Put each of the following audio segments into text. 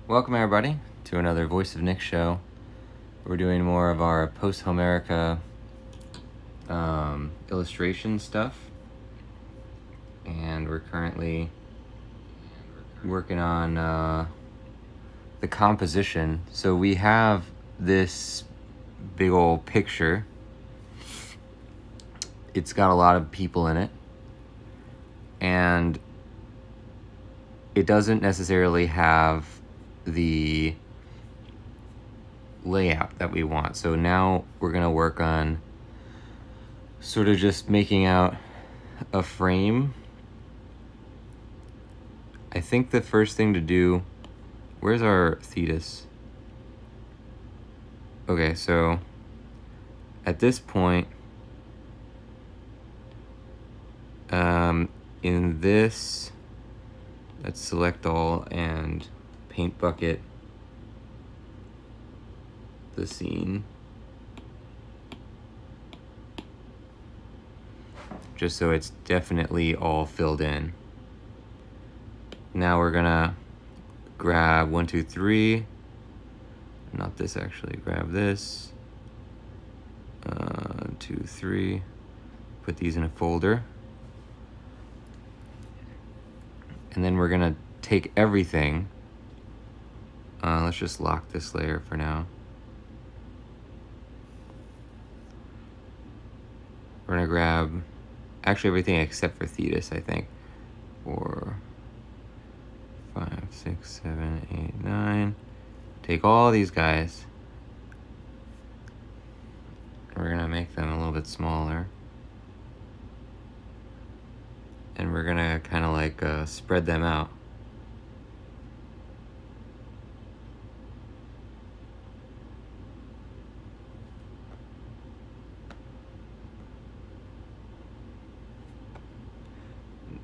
Welcome everybody to another Voice of Nick show. We're doing more of our Posthomerica illustration stuff, and we're currently working on the composition. So we have this big old picture. It's got a lot of people in it, and it doesn't necessarily have the layout that we want. So now we're gonna work on sort of just making out a frame. I think the first thing to do, where's our thetis? Okay, so at this point, in this, let's select all and paint bucket the scene. Just so it's definitely all filled in. Now we're gonna grab 1, 2, 3. Not this actually, grab this. 2, 3. Put these in a folder. And then we're gonna take everything. Let's just lock this layer for now. We're gonna grab actually everything except for thetis, I think. 4, 5, 6, 7, 8, 9. Take all these guys. We're gonna make them a little bit smaller. And we're gonna kind of like spread them out.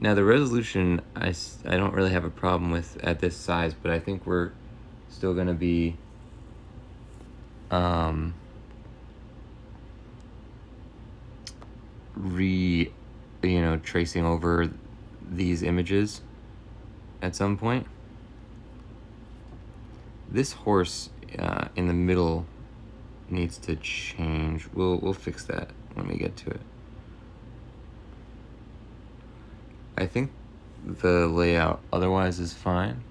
Now the resolution, I don't really have a problem with at this size, but I think we're still gonna be tracing over these images at some point. This horse in the middle needs to change. We'll fix that when we get to it. I think the layout otherwise is fine.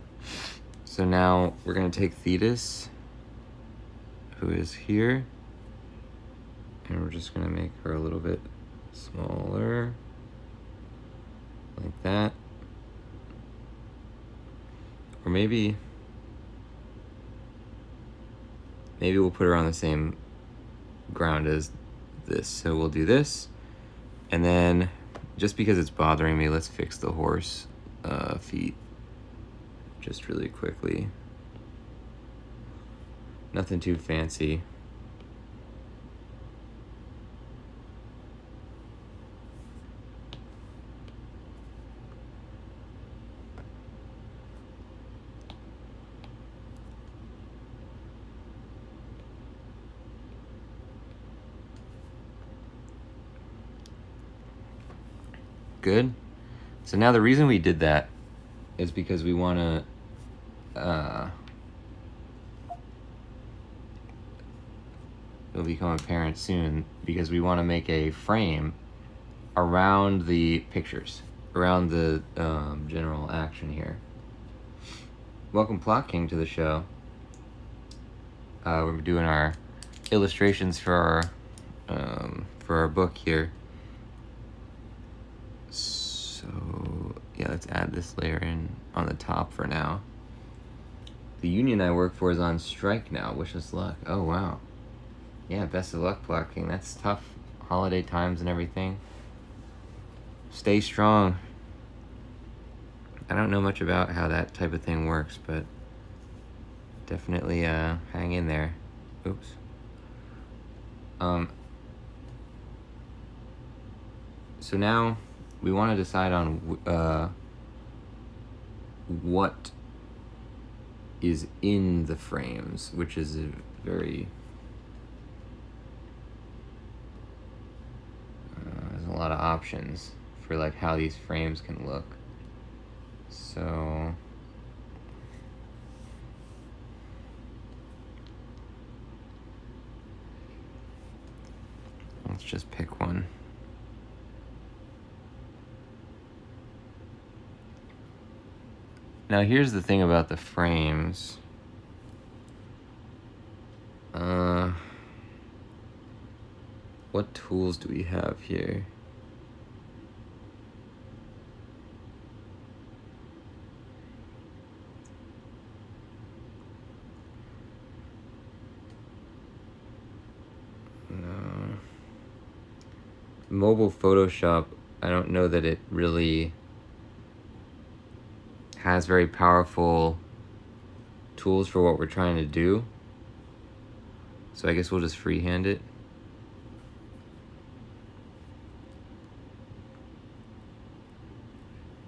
So now we're gonna take thetis, who is here, and we're just gonna make her a little bit smaller, like that. Or maybe we'll put her on the same ground as this. So we'll do this, and then just because it's bothering me, let's fix the horse feet just really quickly. Nothing too fancy. Good. So now the reason we did that is because we want to it'll become apparent soon, because we want to make a frame around the pictures, around the general action here. Welcome Plot King to the show. We're doing our illustrations for our book here. So yeah, let's add this layer in on the top for now. The union I work for is on strike now. Wish us luck. Oh wow. Yeah, best of luck, Plot King. That's tough. Holiday times and everything. Stay strong. I don't know much about how that type of thing works, but definitely hang in there. Oops. So now we want to decide on what is in the frames, which is a very there's a lot of options for like how these frames can look. So Let's just pick one. Now here's the thing about the frames. What tools do we have here? No. Mobile Photoshop, I don't know that it really has very powerful tools for what we're trying to do. So I guess we'll just freehand it.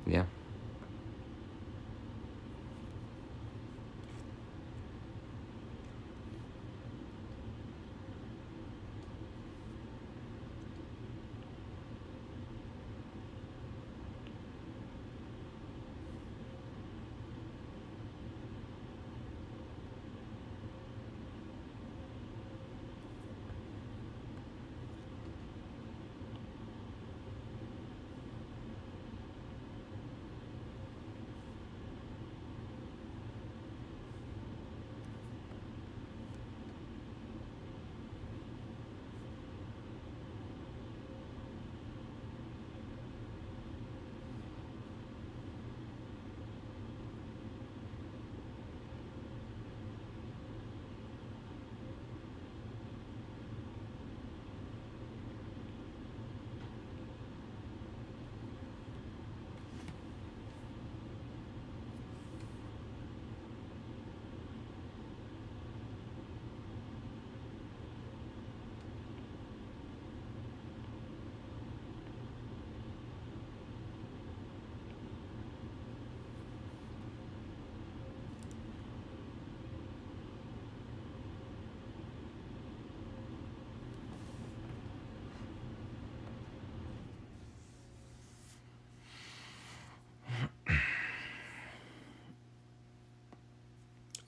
Yeah.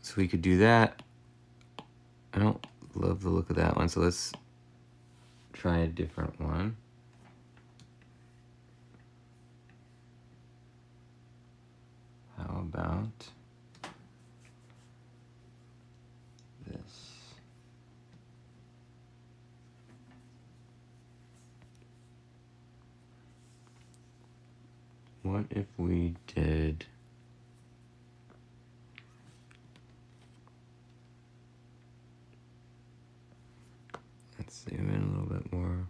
So we could do that. I don't love the look of that one, so let's try a different one. How about this? What if we did... Let's zoom in a little bit more.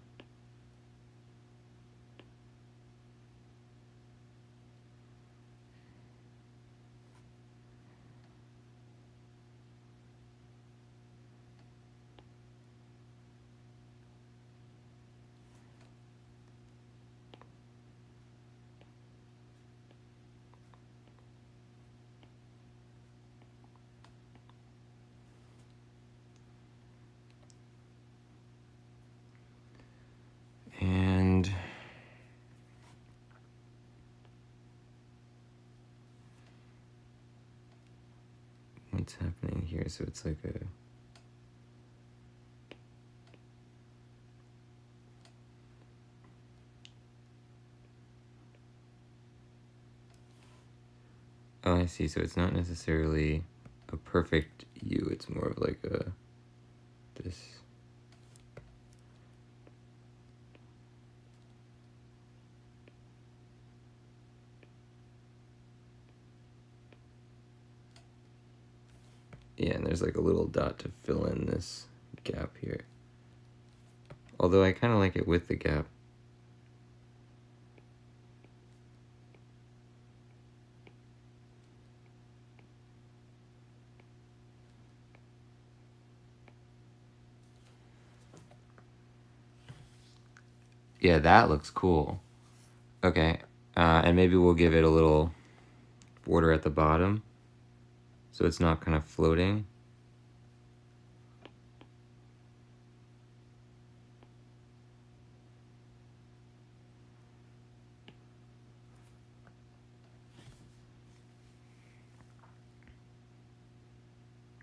And what's happening here? So it's like a... Oh, I see. So it's not necessarily a perfect U. It's more of like a... this... Yeah, and there's like a little dot to fill in this gap here. Although I kind of like it with the gap. Yeah, that looks cool. Okay, and maybe we'll give it a little border at the bottom so it's not kind of floating.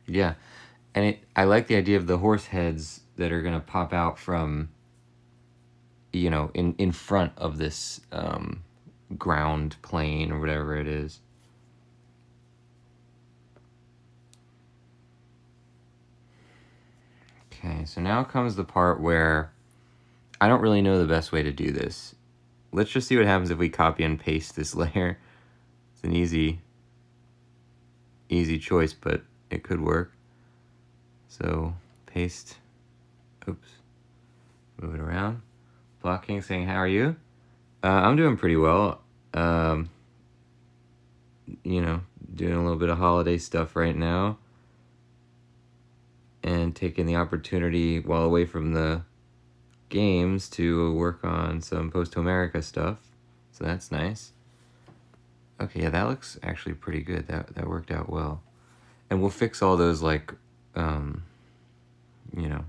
Yeah, and I like the idea of the horse heads that are gonna pop out from you know, in front of this ground plane or whatever it is. Okay, so now comes the part where I don't really know the best way to do this. Let's just see what happens if we copy and paste this layer. It's an easy choice, but it could work. So paste, oops, move it around. Blocking, saying, how are you? I'm doing pretty well. You know, doing a little bit of holiday stuff right now. And taking the opportunity while away from the games to work on some Posthomerica stuff. So that's nice. Okay, yeah, that looks actually pretty good. That worked out well. And we'll fix all those, like, you know,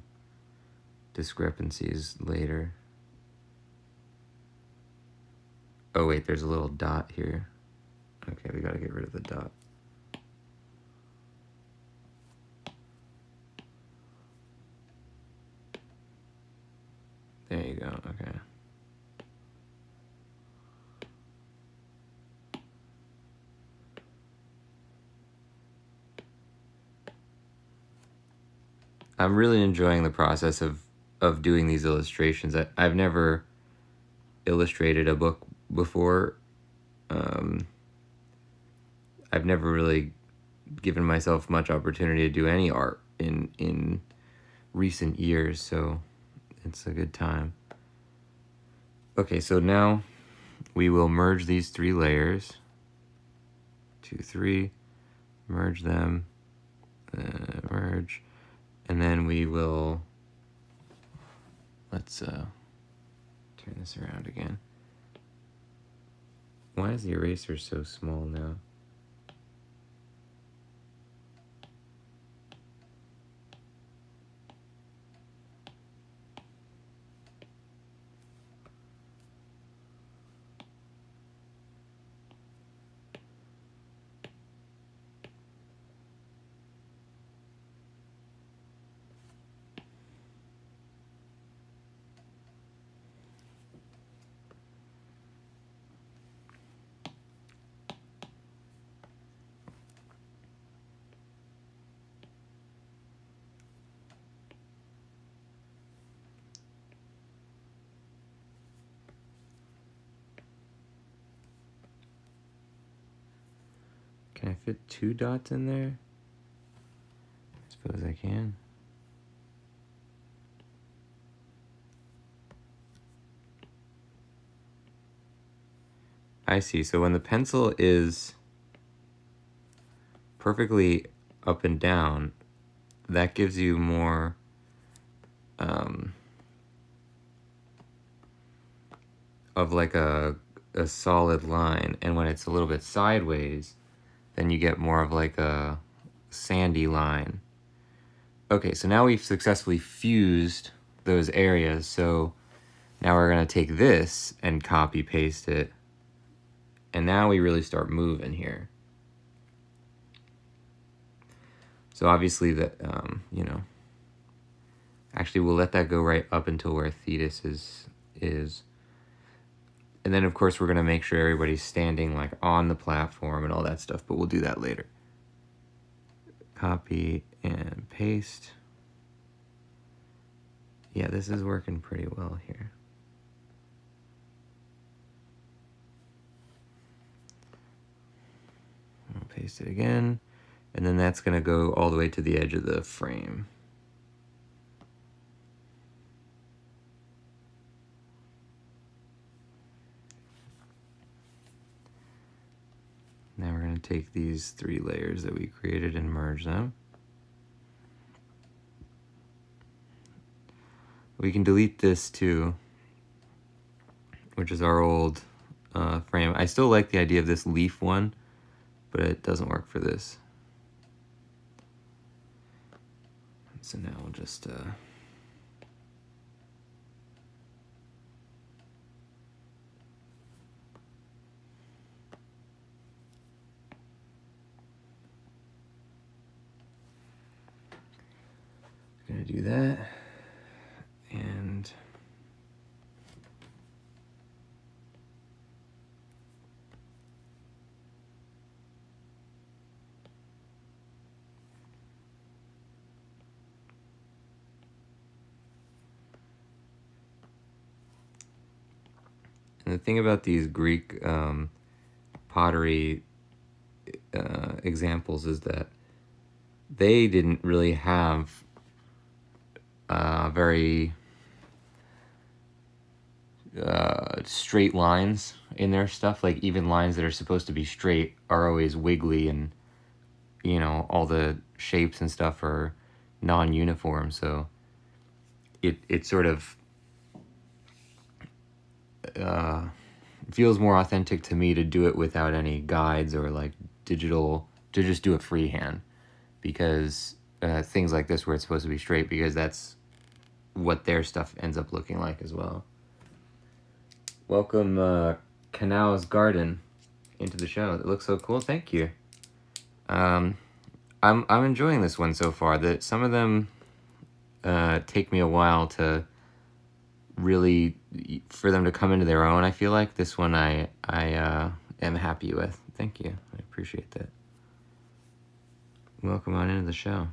discrepancies later. Oh, wait, there's a little dot here. Okay, we gotta get rid of the dot. There you go, okay. I'm really enjoying the process of doing these illustrations. I've never illustrated a book before. I've never really given myself much opportunity to do any art in recent years, so it's a good time. Okay, so now we will merge these 3 layers. 2, 3, merge them, merge, and then we will, let's turn this around again. Why is the eraser so small now? Can I fit 2 dots in there? I suppose I can. I see. So when the pencil is perfectly up and down, that gives you more of like a solid line, and when it's a little bit sideways, then you get more of like a sandy line. Okay, so now we've successfully fused those areas, so now we're gonna take this and copy paste it, and now we really start moving here. So obviously that, you know, actually we'll let that go right up until where Thetis is. And then of course we're gonna make sure everybody's standing like on the platform and all that stuff, but we'll do that later. Copy and paste. Yeah, this is working pretty well here. I'll paste it again, and then that's gonna go all the way to the edge of the frame. Now we're going to take these 3 layers that we created and merge them. We can delete this too, which is our old frame. I still like the idea of this leaf one, but it doesn't work for this. So now we'll just gonna do that, and And the thing about these Greek pottery examples is that they didn't really have very straight lines in their stuff. Like, even lines that are supposed to be straight are always wiggly, and you know, all the shapes and stuff are non-uniform, so it sort of feels more authentic to me to do it without any guides or like digital, to just do it freehand, because things like this where it's supposed to be straight, because that's what their stuff ends up looking like as well. Welcome, Canal's Garden, into the show. It looks so cool. Thank you. I'm enjoying this one so far. That some of them take me a while to really, for them to come into their own. I feel like this one I am happy with. Thank you. I appreciate that. Welcome on into the show.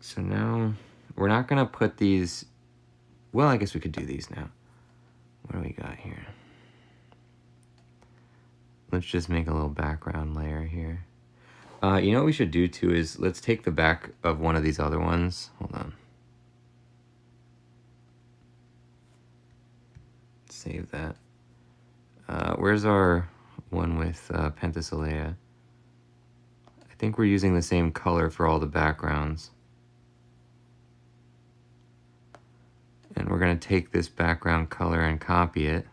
So now we're not gonna put these. Well, I guess we could do these now. What do we got here? Let's just make a little background layer here. You know what we should do too is let's take the back of one of these other ones. Hold on. Save that. Where's our one with Penthesilea? I think we're using the same color for all the backgrounds. And we're going to take this background color and copy it.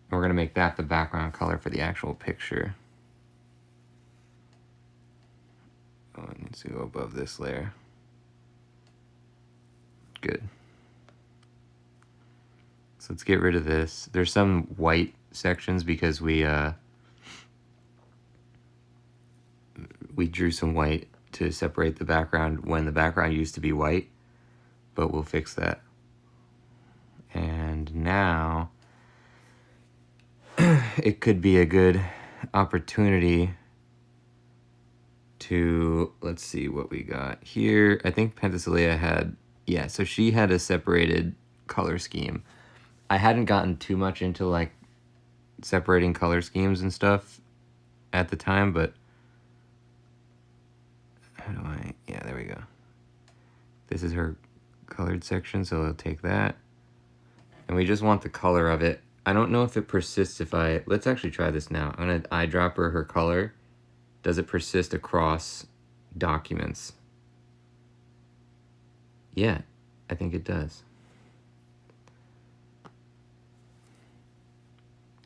And we're going to make that the background color for the actual picture. Oh, it needs to go above this layer. Good. So let's get rid of this. There's some white sections because we drew some white to separate the background when the background used to be white, but we'll fix that. And now it could be a good opportunity to, let's see what we got here. I think Penthesilea had, yeah, so she had a separated color scheme. I hadn't gotten too much into like separating color schemes and stuff at the time, but how do I, yeah, there we go. This is her colored section, so I'll take that. And we just want the color of it. I don't know if it persists if let's actually try this now. I'm gonna eyedropper her color. Does it persist across documents? Yeah, I think it does.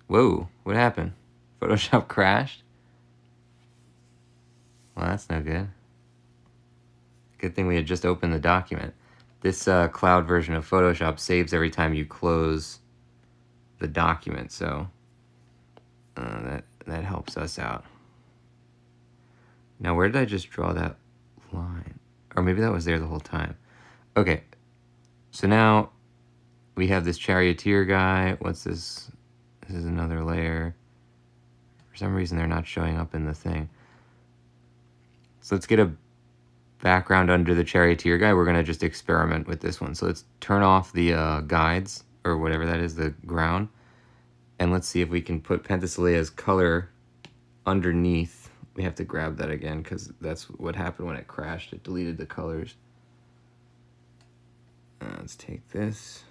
Whoa, what happened? Photoshop crashed? Well, that's no good. Good thing we had just opened the document. This cloud version of Photoshop saves every time you close the document, so that helps us out. Now, where did I just draw that line? Or maybe that was there the whole time. Okay, so now we have this charioteer guy. What's this? This is another layer. For some reason, they're not showing up in the thing. So let's get a background under the charioteer guy. We're going to just experiment with this one. So let's turn off the guides, or whatever that is, the ground. And let's see if we can put Penthesilea's color underneath. We have to grab that again because that's what happened when it crashed. It deleted the colors. Let's take this.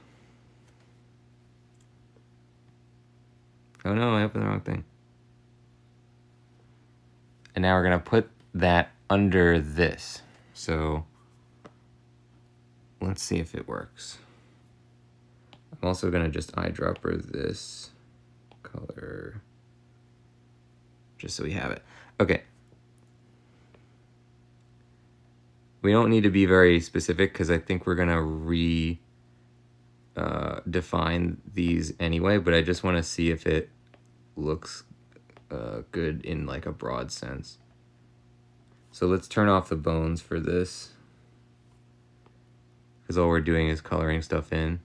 Oh no, I opened the wrong thing. And now we're going to put that under this. So let's see if it works. I'm also going to just eyedropper this color just so we have it. Okay. We don't need to be very specific because I think we're going to define these anyway, but I just want to see if it looks good in like a broad sense. So let's turn off the bones for this because all we're doing is coloring stuff in.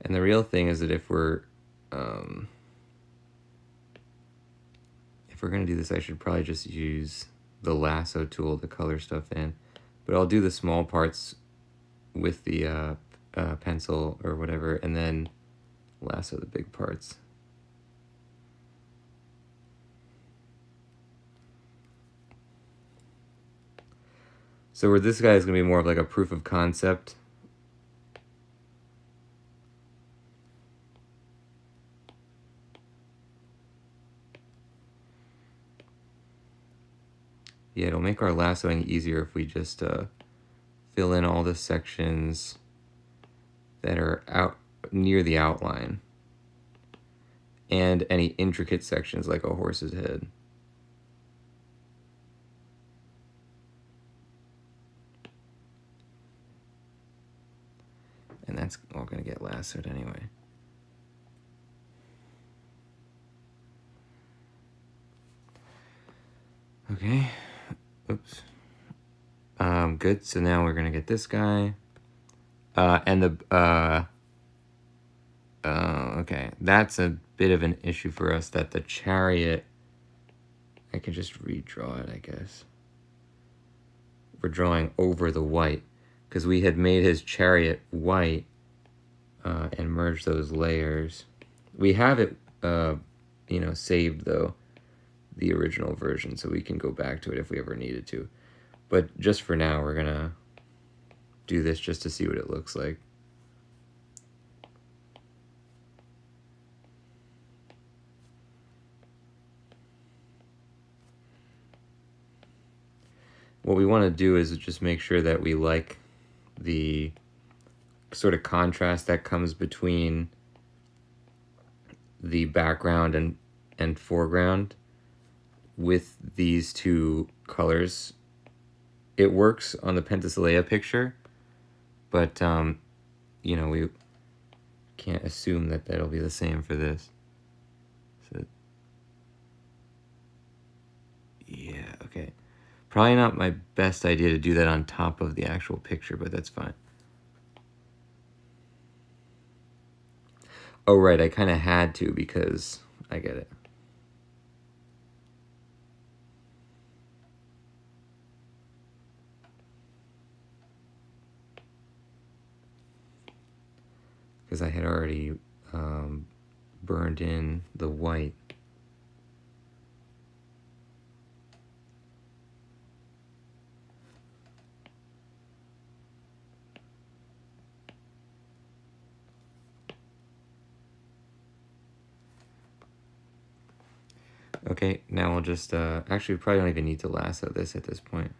And the real thing is that if we're going to do this, I should probably just use the lasso tool to color stuff in. But I'll do the small parts with the pencil or whatever, and then lasso the big parts. So where this guy is going to be more of like a proof of concept. Yeah, it'll make our lassoing easier if we just fill in all the sections that are out near the outline and any intricate sections like a horse's head. And that's all going to get lassoed anyway. Okay. Oops. Good. So now we're going to get this guy. And the... okay. That's a bit of an issue for us, that the chariot... I can just redraw it, I guess. We're drawing over the white, because we had made his chariot white and merged those layers. We have it, saved, though, the original version, so we can go back to it if we ever needed to. But just for now, we're going to do this just to see what it looks like. What we want to do is just make sure that we like the sort of contrast that comes between the background and foreground with these two colors. It works on the Penthesilea picture, but we can't assume that that'll be the same for this. So yeah, okay. Probably not my best idea to do that on top of the actual picture, but that's fine. Oh, right, I kind of had to because I get it. Because I had already burned in the white. Okay, now we'll just, actually we probably don't even need to lasso this at this point.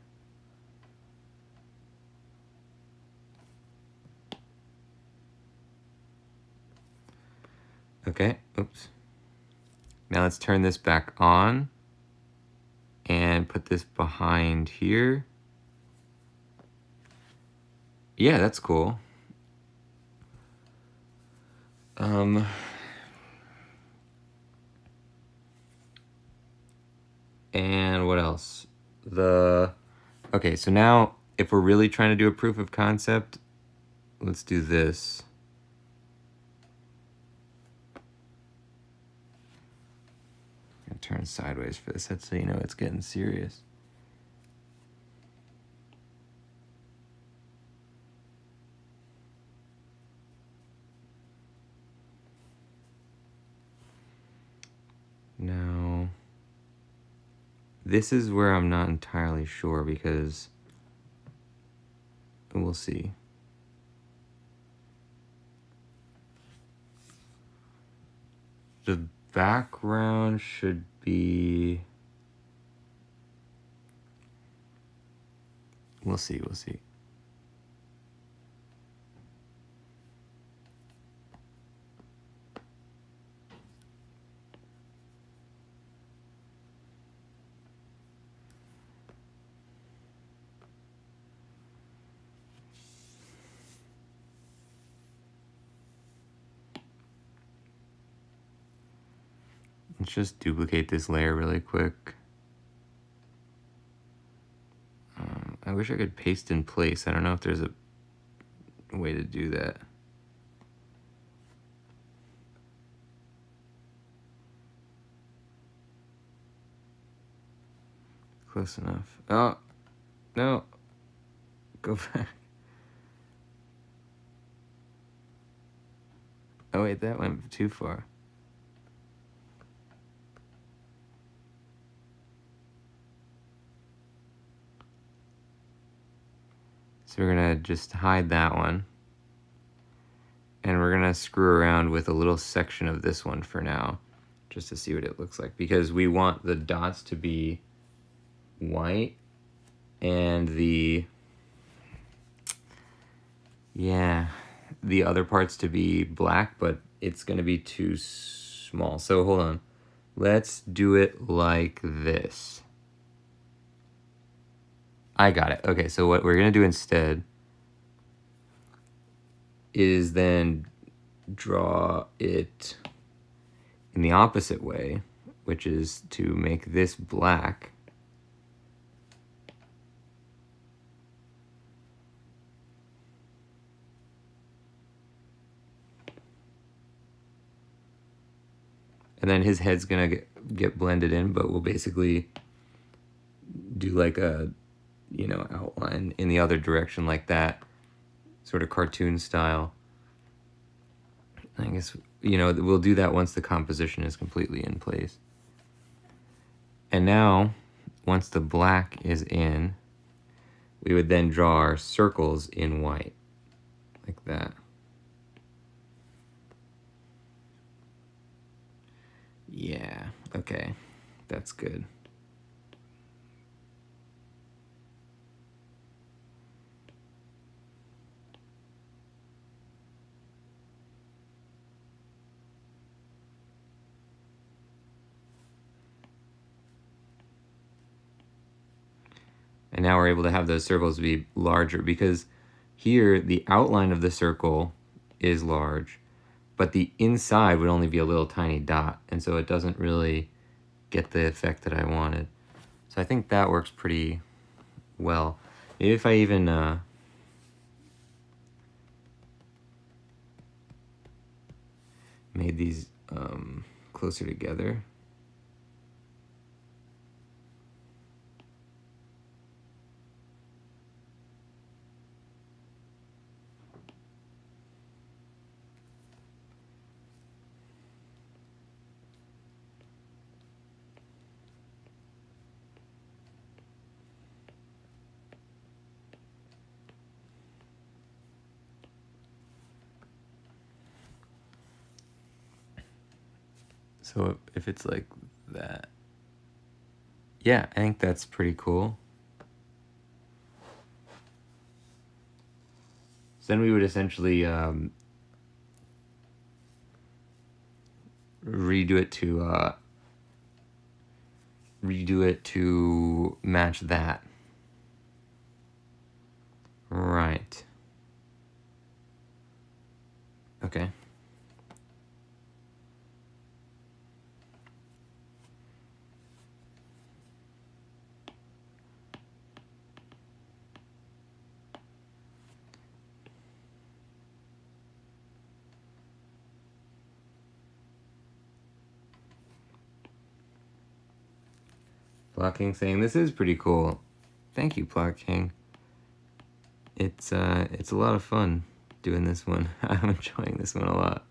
Okay, oops. Now let's turn this back on and put this behind here. Yeah, that's cool. And what else? Okay, so now if we're really trying to do a proof of concept, let's do this. I'm gonna turn sideways for this, that's so you know it's getting serious. Now, this is where I'm not entirely sure because we'll see. The background should be... We'll see. Let's just duplicate this layer really quick. I wish I could paste in place. I don't know if there's a way to do that. Close enough. Oh, no. Go back. Oh wait, that went too far. So we're gonna just hide that one. And we're gonna screw around with a little section of this one for now, just to see what it looks like. Because we want the dots to be white and the other parts to be black, but it's gonna be too small. So hold on. Let's do it like this. I got it. Okay, so what we're gonna do instead is then draw it in the opposite way, which is to make this black. And then his head's gonna get blended in, but we'll basically do like a, outline in the other direction like that, sort of cartoon style. I guess, we'll do that once the composition is completely in place. And now, once the black is in, we would then draw our circles in white, like that. Yeah, okay, that's good. And now we're able to have those circles be larger, because here the outline of the circle is large, but the inside would only be a little tiny dot, and so it doesn't really get the effect that I wanted. So I think that works pretty well. Maybe if I even made these closer together. So if it's like that, yeah, I think that's pretty cool. So then we would essentially redo it to match that. Right. Okay. Plot King saying this is pretty cool. Thank you, Plot King. It's a lot of fun doing this one. I'm enjoying this one a lot.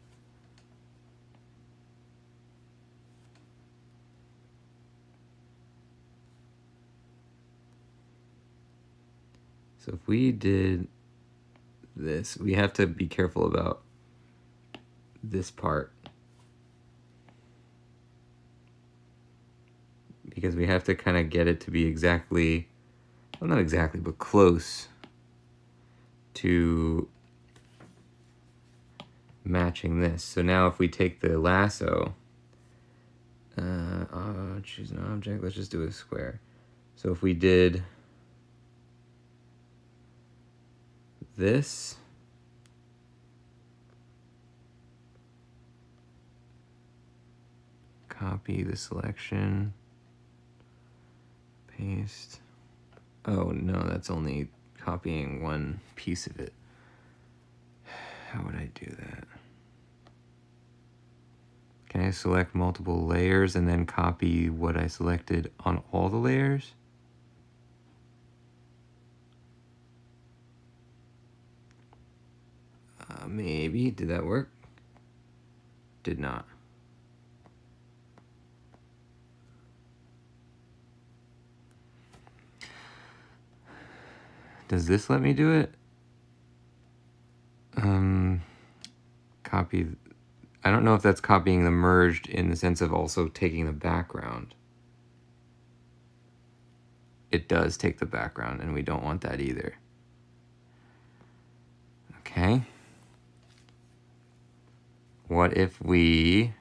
So if we did this, we have to be careful about this part, because we have to kind of get it to be exactly, well, not exactly, but close to matching this. So now if we take the lasso, choose an object, let's just do a square. So if we did this, copy the selection, paste. Oh no, that's only copying one piece of it. How would I do that? Can I select multiple layers and then copy what I selected on all the layers? Maybe. Did that work? Did not. Does this let me do it? Copy. I don't know if that's copying the merged in the sense of also taking the background. It does take the background, and we don't want that either. Okay. What if we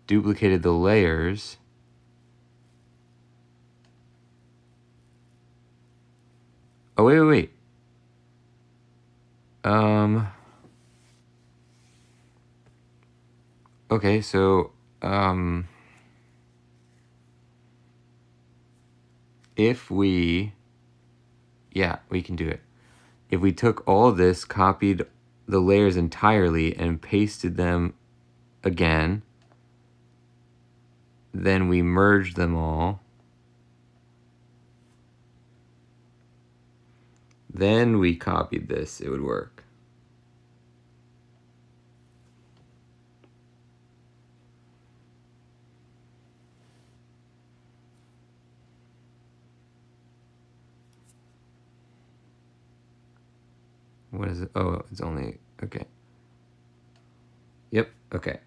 duplicated the layers? Oh, wait. Okay, so, if we, yeah, we can do it. If we took all this, copied the layers entirely, and pasted them again, then we merged them all, then we copied this, it would work. What is it? Oh, it's only, okay. Yep, okay.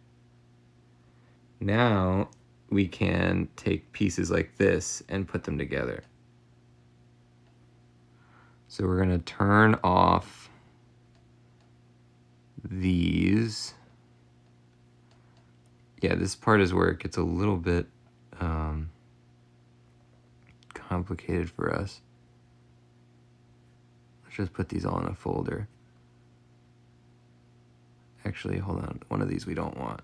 Now we can take pieces like this and put them together. So we're gonna turn off these. Yeah, this part is where it gets a little bit complicated for us. Let's just put these all in a folder. Actually, hold on. One of these we don't want.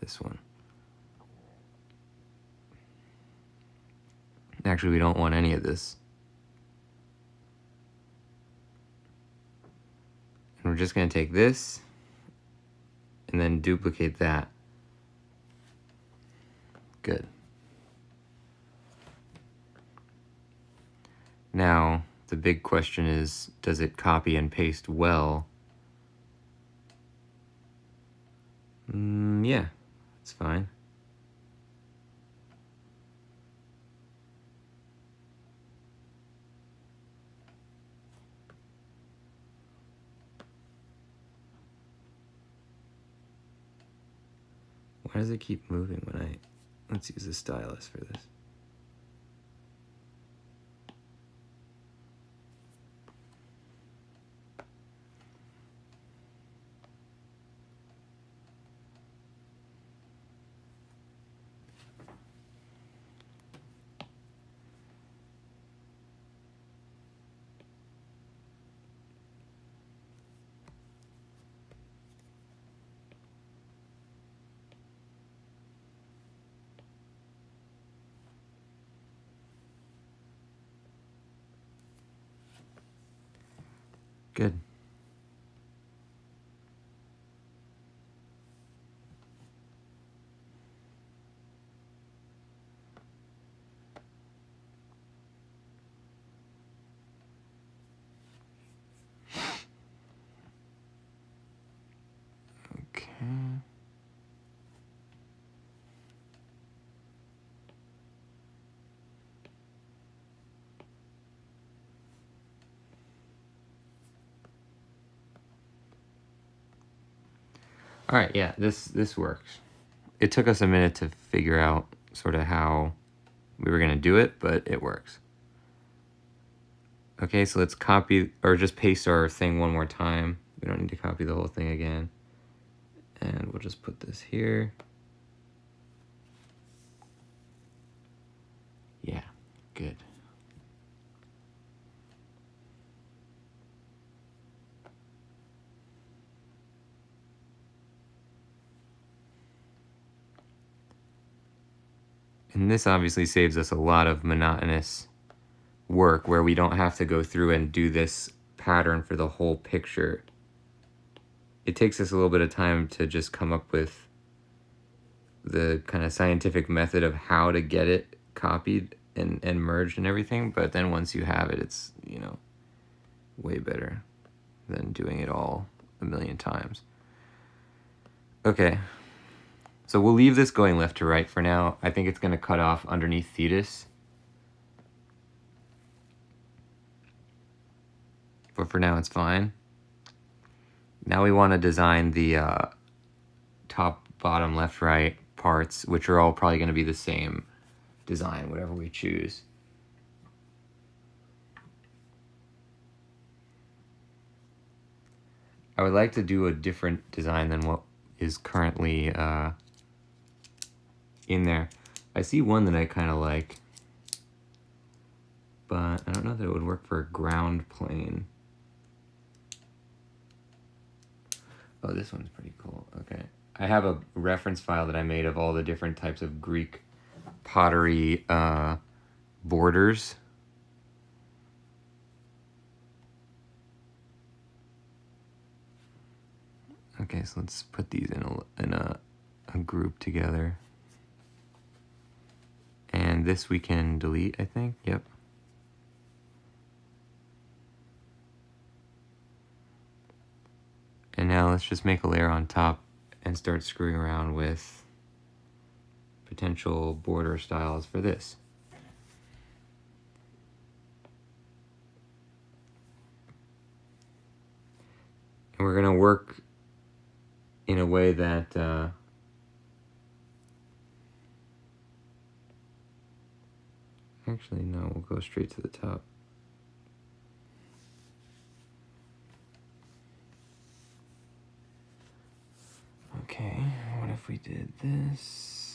This one. Actually, we don't want any of this. And we're just going to take this and then duplicate that. Good. Now, the big question is, does it copy and paste well? Yeah, it's fine. Why does it keep moving when I... Let's use the stylus for this. Good. Okay. All right, yeah, this works. It took us a minute to figure out sort of how we were going to do it, but it works. Okay, so let's copy or just paste our thing one more time. We don't need to copy the whole thing again. And we'll just put this here. Yeah, good. And this obviously saves us a lot of monotonous work where we don't have to go through and do this pattern for the whole picture. It takes us a little bit of time to just come up with the kind of scientific method of how to get it copied and merged and everything, but then once you have it, it's, you know, way better than doing it all a million times. Okay, so we'll leave this going left to right for now. I think it's going to cut off underneath Thetis. But for now, it's fine. Now we want to design the top, bottom, left, right parts, which are all probably going to be the same design, whatever we choose. I would like to do a different design than what is currently in there. I see one that I kind of like, but I don't know that it would work for a ground plane. Oh, this one's pretty cool. Okay. I have a reference file that I made of all the different types of Greek pottery borders. Okay, so let's put these in a group together. And this we can delete, I think. Yep. And now let's just make a layer on top and start screwing around with potential border styles for this. And we're going to work in a way that actually, no, we'll go straight to the top. Okay, what if we did this?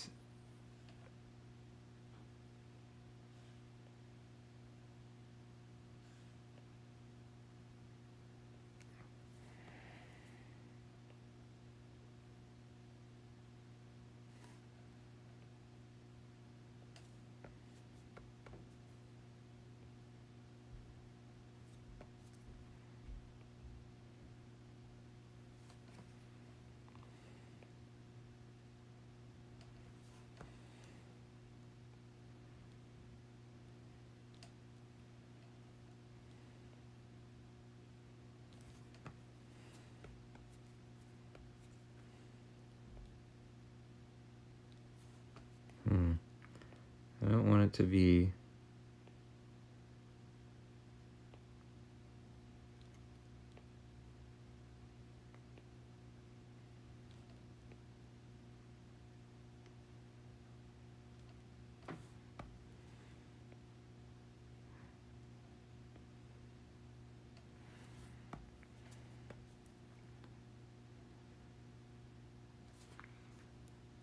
I don't want it to be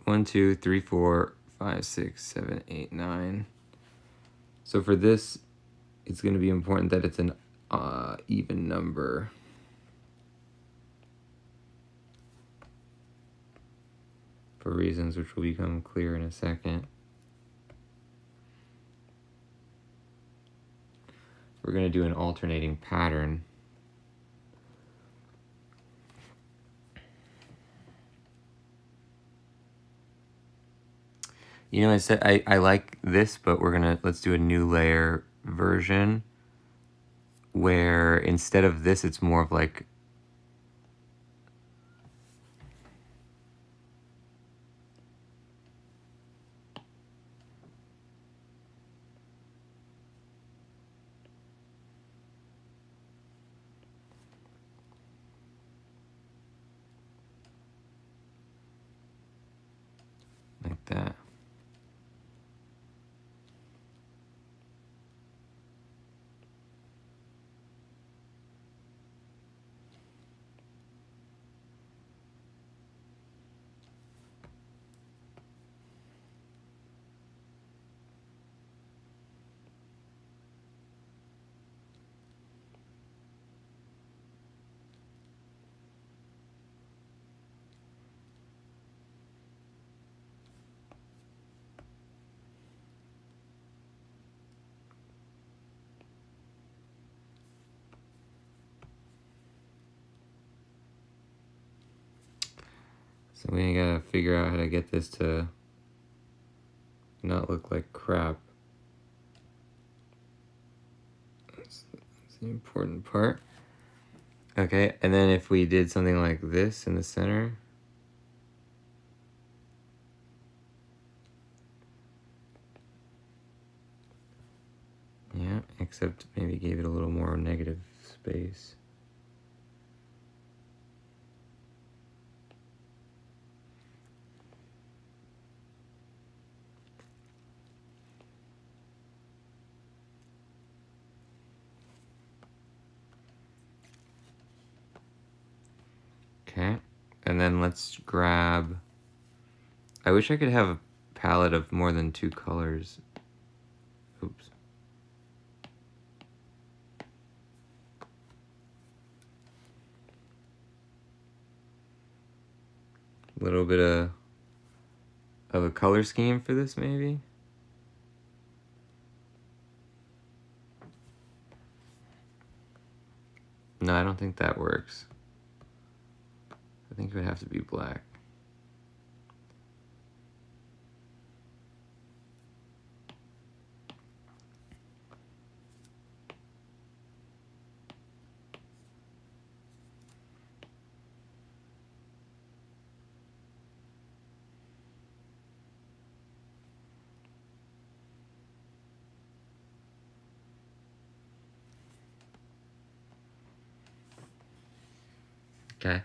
one, two, three, 4, 5, 6, 7, 8, 9. So for this, it's going to be important that it's an even number. For reasons which will become clear in a second. We're going to do an alternating pattern. You know, I said I like this, but let's do a new layer version where instead of this, it's more of like that. So we gotta figure out how to get this to not look like crap. That's the important part. Okay, and then if we did something like this in the center. Yeah, except maybe gave it a little more negative space. Okay, and then let's grab, I wish I could have a palette of more than 2 colors. Oops. A little bit of a color scheme for this, maybe? No, I don't think that works. I think it would have to be black. Okay.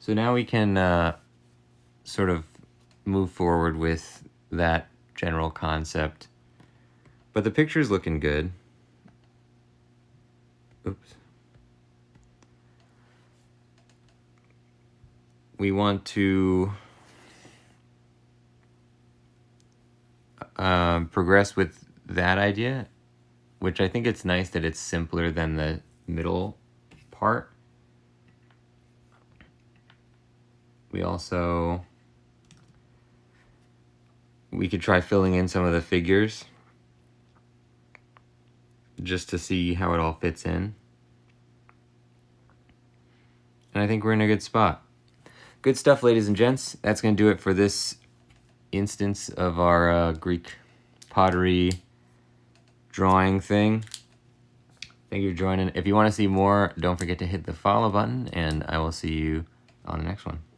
So now we can sort of move forward with that general concept. But the picture's looking good. Oops. We want to progress with that idea, which I think it's nice that it's simpler than the middle part. We could try filling in some of the figures just to see how it all fits in. And I think we're in a good spot. Good stuff, ladies and gents. That's going to do it for this instance of our Greek pottery drawing thing. Thank you for joining. If you want to see more, don't forget to hit the follow button, and I will see you on the next one.